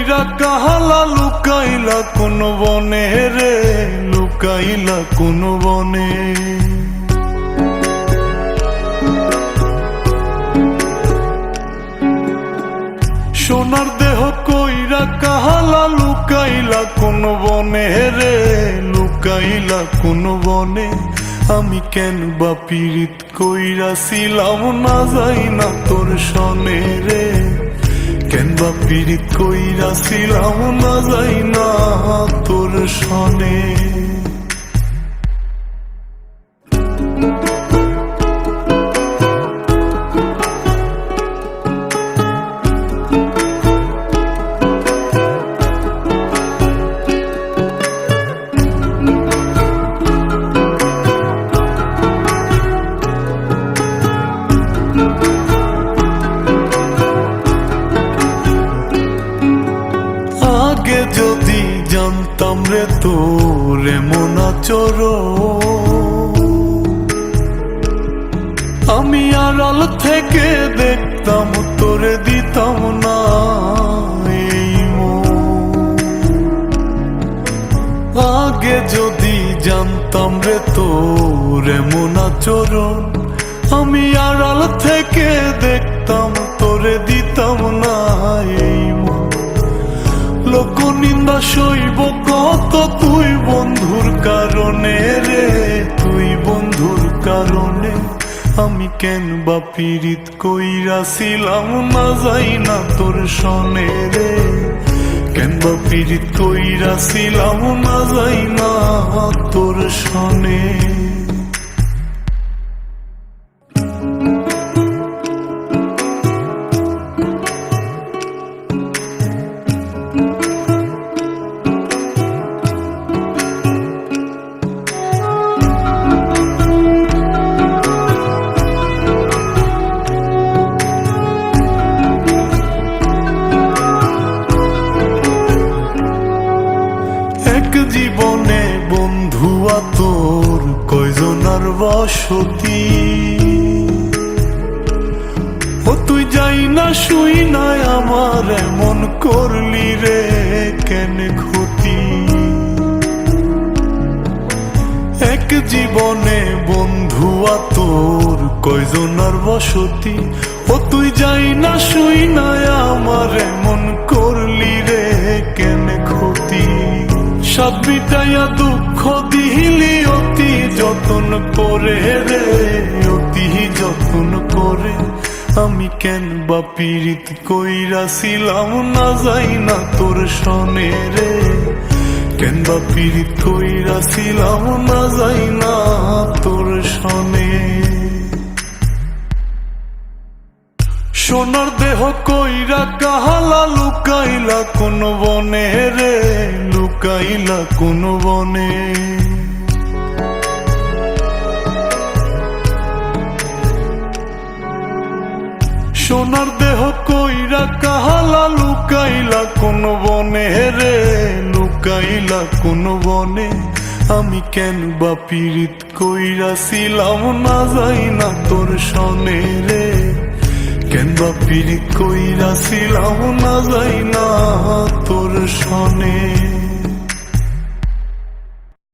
কইরা কাহালা লুকাইলা কোন বনে রে, লুকাইলা কোন বনে। সোনার দেহ কইরা কাহালা লুকাইলা কোন বনে রে, লুকাইলা কোন বনে। আমি কেন বা পীড়িত কইরাছিলাম না যাই না তোর সনে রে, কেন বা পীড়িত কইরাছিলাম না যাই না তোর সনে। আগে যদি জানতাম রে তোর এমন আচরণ, আমি আড়াল থেকে দেখতাম তোরে দিতাম না এই মন। আগে যদি জানতাম রে তোর এমন আচরণ, আমি আড়াল থেকে দেখতাম তোরে দিতাম না এই মন। লোক নিন্দা সইব কত তুই বন্ধুর কারণে রে, তুই বন্ধুর কারণে। আমি কেন বা পীড়িত কইরাছিলাম না যাই না তোর সনে রে, কেন বা পীড়িত কইরাছিলাম না যাই না তোর সনে। জীবনে বন্ধু তোর কয়জনার বসতি, ও তুই যাই না শুই নাই আমার এমন করলি রে কেন ক্ষতি। এক জীবনে বন্ধু তোর কয়জনার বসতি, ও তুই যাই না শুই নাই আমার এমন করলি রে কেন ক্ষতি। সব মিটাইয়া দুঃখ দিলি অতি যতন করে রে, অতি যতন করে। আমি কেন বা পীড়িত কইরাছিলাম না যাই না তোর সনে রে, কেন বা পীড়িত কইরাছিলাম না যাই না তোর সনে। সোনার দেহ কইরা কাহালা লুকাইলা কোন বনে রে, লুকাইলা কোন বনে। সোনার দেহ কইরা কাহালা লুকাইলা কোন বনে রে, লুকাইলা কোন বনে। আমি কেন বা পীড়িত কইরাছিলাম না যাই না তোর সনে রে, কেন বা পীড়িত কইরাছিলাম না যাই না তোর সনে।